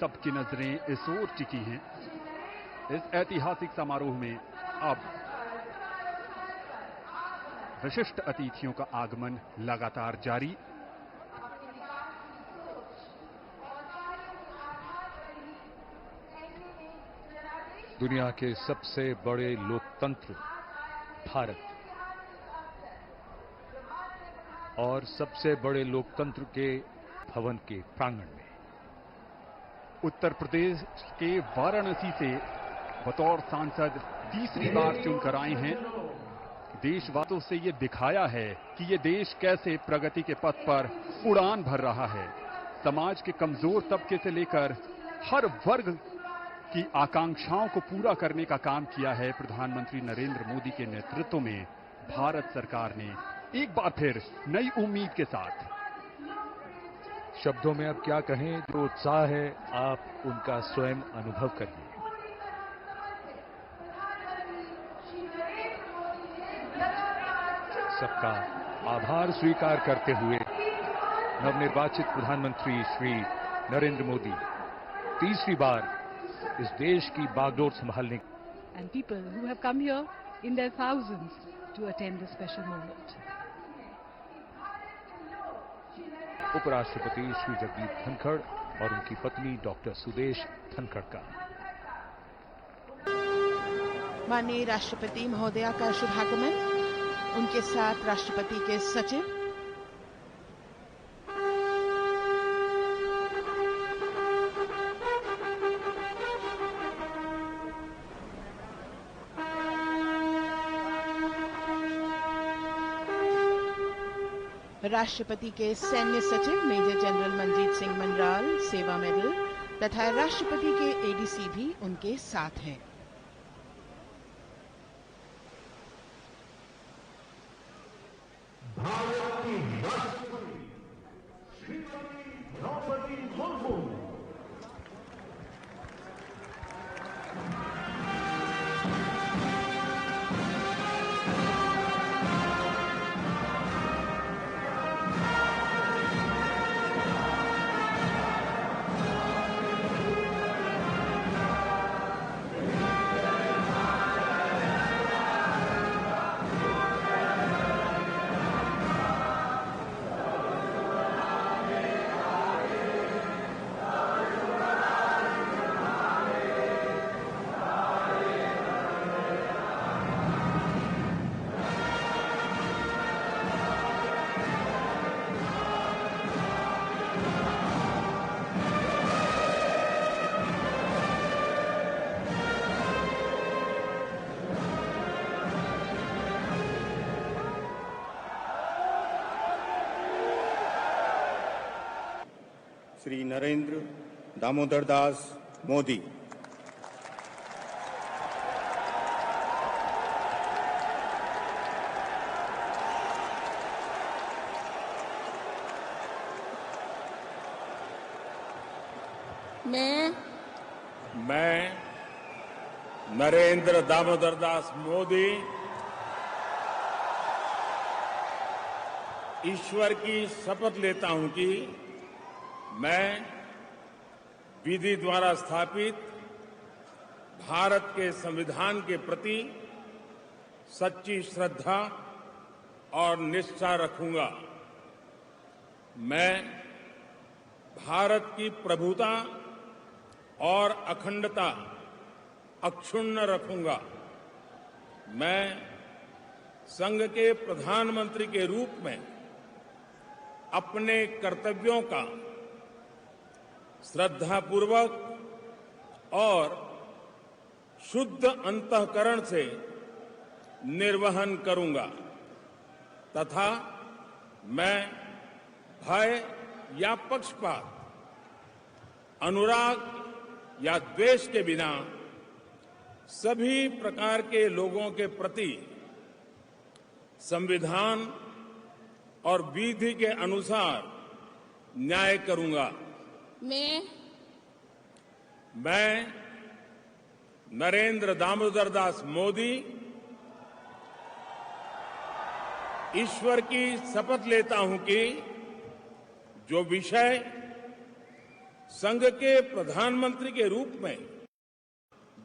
सबकी नजरें इस ओर टिकी हैं। इस ऐतिहासिक समारोह में अब विशिष्ट अतिथियों का आगमन लगातार जारी। दुनिया के सबसे बड़े लोकतंत्र भारत और सबसे बड़े लोकतंत्र के भवन के प्रांगण में उत्तर प्रदेश के वाराणसी से बतौर सांसद तीसरी बार चुनकर आए हैं। देशवासियों से ये दिखाया है कि ये देश कैसे प्रगति के पथ पर उड़ान भर रहा है। समाज के कमजोर तबके से लेकर हर वर्ग की आकांक्षाओं को पूरा करने का काम किया है प्रधानमंत्री नरेंद्र मोदी के नेतृत्व में भारत सरकार ने एक बार फिर नई उम्मीद के साथ। शब्दों में अब क्या कहें, जो उत्साह है आप उनका स्वयं अनुभव करिए। सबका आभार स्वीकार करते हुए नवनिर्वाचित प्रधानमंत्री श्री नरेंद्र मोदी तीसरी बार इस देश की बागडोर संभालने। And people who have come here in their thousands to attend this special moment. उपराष्ट्रपति श्री जगदीप धनखड़ और उनकी पत्नी डॉक्टर सुदेश धनखड़ का। माननीय राष्ट्रपति महोदया का शुभागमन, उनके साथ राष्ट्रपति के सचिव, राष्ट्रपति के सैन्य सचिव मेजर जनरल मनजीत सिंह मनराल सेवा मेडल तथा राष्ट्रपति के एडीसी भी उनके साथ हैं। भारत की राष्ट्रपति श्रीमती द्रौपदी मुर्मू। श्री नरेंद्र दामोदर दास मोदी। मैं नरेंद्र दामोदर दास मोदी ईश्वर की शपथ लेता हूं कि मैं विधि द्वारा स्थापित भारत के संविधान के प्रति सच्ची श्रद्धा और निष्ठा रखूंगा। मैं भारत की प्रभुता और अखंडता अक्षुण्ण रखूंगा। मैं संघ के प्रधानमंत्री के रूप में अपने कर्तव्यों का श्रद्धापूर्वक और शुद्ध अंतःकरण से निर्वहन करूंगा तथा मैं भय या पक्षपात, अनुराग या द्वेष के बिना सभी प्रकार के लोगों के प्रति संविधान और विधि के अनुसार न्याय करूंगा। मैं नरेंद्र दामोदर दास मोदी ईश्वर की शपथ लेता हूं कि जो विषय संघ के प्रधानमंत्री के रूप में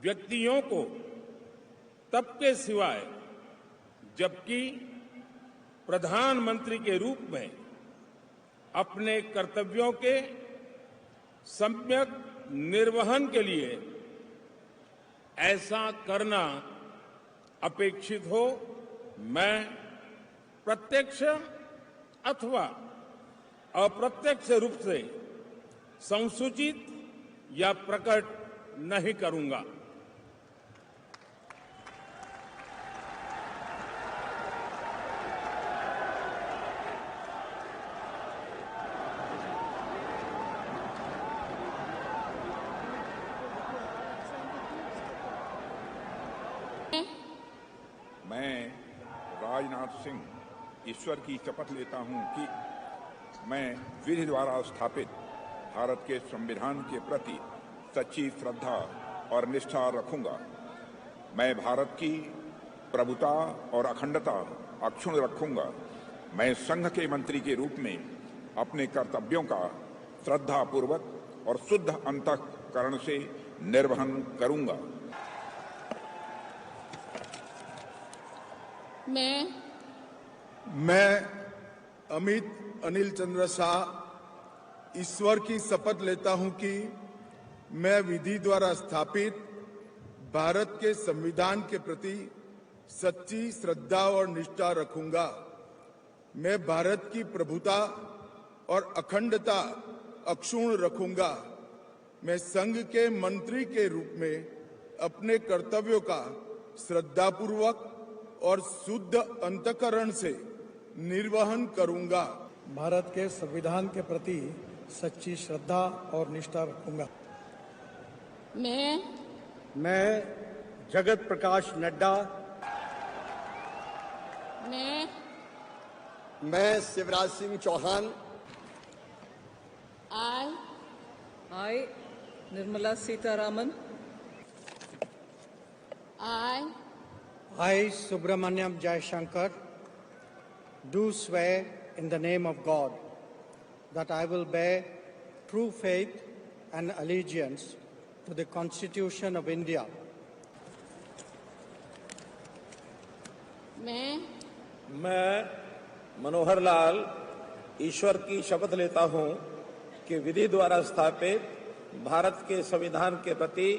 व्यक्तियों को तब के सिवाय जबकि प्रधानमंत्री के रूप में अपने कर्तव्यों के सम्यक निर्वहन के लिए ऐसा करना अपेक्षित हो, मैं प्रत्यक्ष अथवा अप्रत्यक्ष रूप से संसूचित या प्रकट नहीं करूंगा। मैं राजनाथ सिंह ईश्वर की शपथ लेता हूं कि मैं विधि द्वारा स्थापित भारत के संविधान के प्रति सच्ची श्रद्धा और निष्ठा रखूंगा। मैं भारत की प्रभुता और अखंडता अक्षुण्ण रखूंगा। मैं संघ के मंत्री के रूप में अपने कर्तव्यों का श्रद्धापूर्वक और शुद्ध अंतःकरण से निर्वहन करूंगा। मैं अमित अनिल चंद्र शाह ईश्वर की शपथ लेता हूं कि मैं विधि द्वारा स्थापित भारत के संविधान के प्रति सच्ची श्रद्धा और निष्ठा रखूंगा। मैं भारत की प्रभुता और अखंडता अक्षुण्ण रखूंगा। मैं संघ के मंत्री के रूप में अपने कर्तव्यों का श्रद्धापूर्वक और शुद्ध अंतःकरण से निर्वहन करूंगा। भारत के संविधान के प्रति सच्ची श्रद्धा और निष्ठा रखूंगा। मैं जगत प्रकाश नड्डा। मैं Shivraj Singh Chauhan. I Nirmala Sitharaman. I Subramaniam Jaishankar do swear in the name of God that I will bear true faith and allegiance to the Constitution of India. मैं मनोहर लाल ईश्वर की शपथ लेता हूं कि विधि द्वारा स्थापित भारत के संविधान के प्रति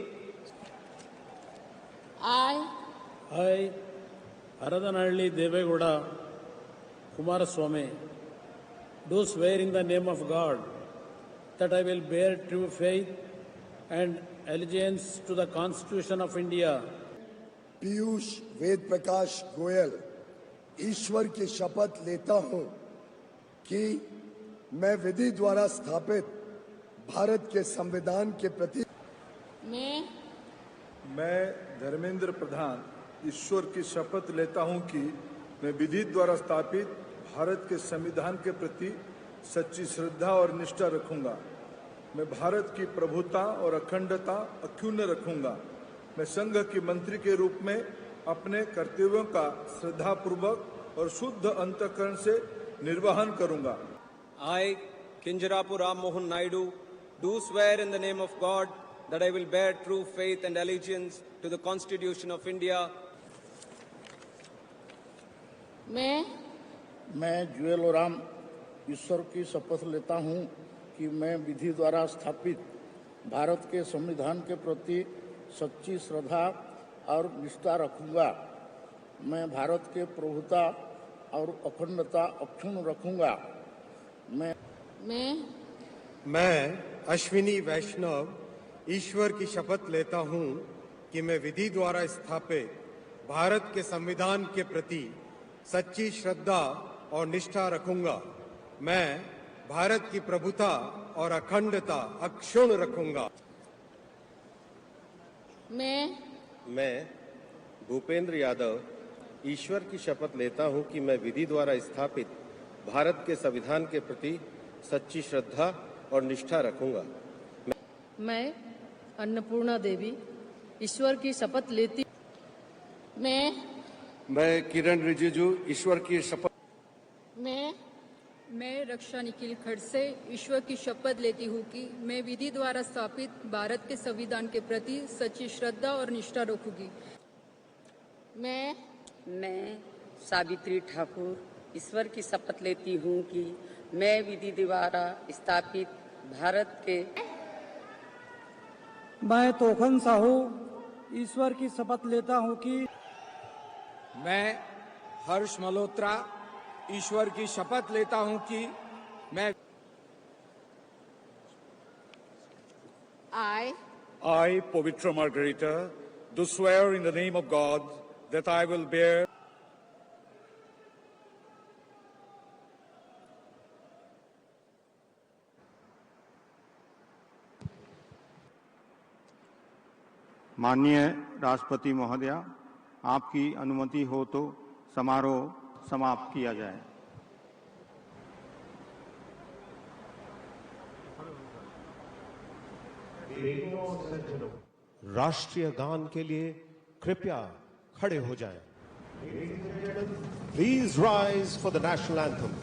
I, Haradanalli Devegowda Kumaraswamy, do swear in the name of God that I will bear true faith and allegiance to the Constitution of India. Piyush Ved Prakash Goyal ईश्वर की शपथ लेता हूं कि मैं विधि द्वारा स्थापित भारत के संविधान के प्रति मैं धर्मेंद्र प्रधान ईश्वर की शपथ लेता हूं कि मैं विधि द्वारा स्थापित भारत के संविधान के प्रति सच्ची श्रद्धा और निष्ठा रखूंगा। मैं भारत की प्रभुता और अखंडता अक्षुण्ण रखूंगा। मैं संघ के मंत्री के रूप में अपने कर्तव्यों का श्रद्धापूर्वक और शुद्ध अंतःकरण से निर्वहन करूंगा। I, Kinjarapu Ram Mohan Naidu, do swear in the name of God that I will bear true faith and allegiance to the Constitution of India. मैं जुएल ओराम ईश्वर की शपथ लेता हूं कि मैं विधि द्वारा स्थापित भारत के संविधान के प्रति सच्ची श्रद्धा और निष्ठा रखूंगा। मैं भारत के प्रभुता और अखंडता अक्षुण्ण रखूंगा। मैं अश्विनी वैष्णव ईश्वर की शपथ लेता हूं कि मैं विधि द्वारा स्थापित भारत के संविधान के प्रति सच्ची श्रद्धा और निष्ठा रखूंगा। मैं भारत की प्रभुता और अखंडता अक्षुण्ण रखूंगा। मैं भूपेंद्र यादव ईश्वर की शपथ लेता हूं कि मैं विधि द्वारा स्थापित भारत के संविधान के प्रति सच्ची श्रद्धा और निष्ठा रखूंगा। मैं अन्नपूर्णा देवी ईश्वर की शपथ लेती। मैं किरण रिजिजू ईश्वर की शपथ। मैं अध्यक्षा निखिल खड़से ईश्वर की शपथ लेती हूँ कि मैं विधि द्वारा स्थापित भारत के संविधान के प्रति सच्ची श्रद्धा और निष्ठा रखूंगी। मैं सावित्री ठाकुर ईश्वर की शपथ लेती हूँ कि मैं विधि द्वारा स्थापित भारत के मैं तोखन साहू ईश्वर की शपथ लेता हूँ कि मैं हर्ष मल्होत्रा ईश्वर की शपथ लेता हूँ कि मैं I, Pavitra Margarita, do swear in the name of God that I will bear माननीय राष्ट्रपति महोदया, आपकी अनुमति हो तो समारोह समाप्त किया जाए। राष्ट्रीय गान के लिए कृपया खड़े हो जाएं। Please rise for the national anthem.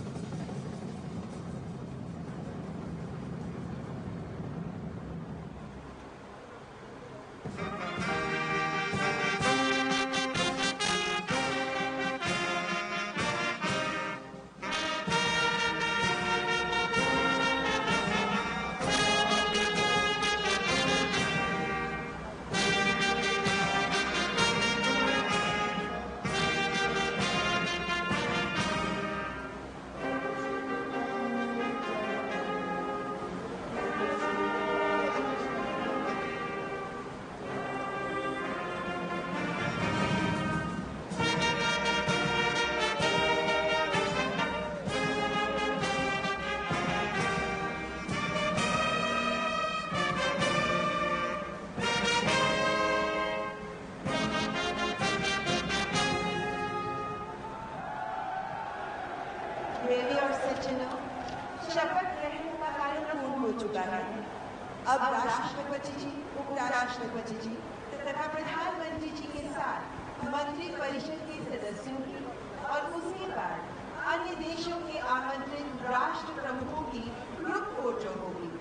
देवी और सज्जनों, शपथ ग्रहण का कार्यक्रम पूर्ण हो चुका है। अब राष्ट्रपति जी, उपराष्ट्रपति जी तथा प्रधानमंत्री जी के साथ मंत्री परिषद के सदस्यों की और उसके बाद अन्य देशों के आमंत्रित राष्ट्र प्रमुखों की ग्रुप फोटो होगी।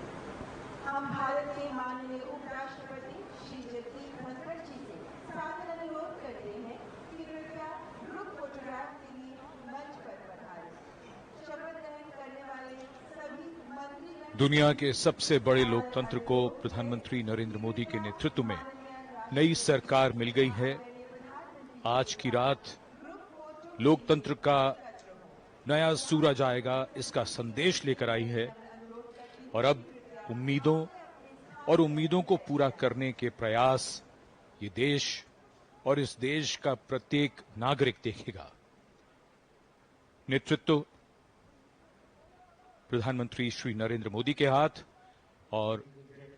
हम भारत के माननीय उपराष्ट्रपति श्री जगदीप धनखड़ जी से सादर अनुरोध करते हैं कि कृपया ग्रुप फोटोग्राफ के लिए मंच पर पधारें। शपथ ग्रहण करने वाले सभी मंत्री दुनिया के सबसे बड़े लोकतंत्र को प्रधानमंत्री नरेंद्र मोदी के नेतृत्व में नई सरकार मिल गई है। आज की रात लोकतंत्र का नया सूरज आएगा, इसका संदेश लेकर आई है और अब उम्मीदों को पूरा करने के प्रयास ये देश और इस देश का प्रत्येक नागरिक देखेगा। नेतृत्व प्रधानमंत्री श्री नरेंद्र मोदी के हाथ और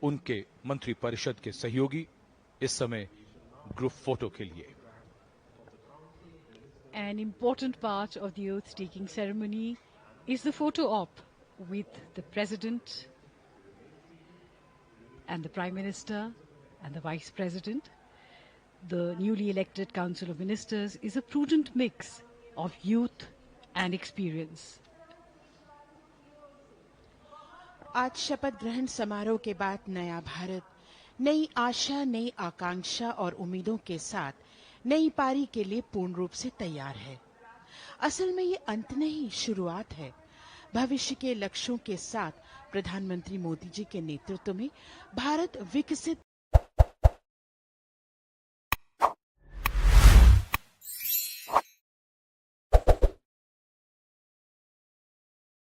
उनके मंत्रिपरिषद के सहयोगी इस समय ग्रुप फोटो के लिए। An important part of the oath-taking ceremony is the photo op with the President and the Prime Minister and the Vice President. The newly elected Council of Ministers is a prudent mix of youth and experience. आज शपथ ग्रहण समारोह के बाद नया भारत नई आशा, नई आकांक्षा और उम्मीदों के साथ नई पारी के लिए पूर्ण रूप से तैयार है। असल में ये अंत नहीं, शुरुआत है। भविष्य के लक्ष्यों के साथ प्रधानमंत्री मोदी जी के नेतृत्व में भारत विकसित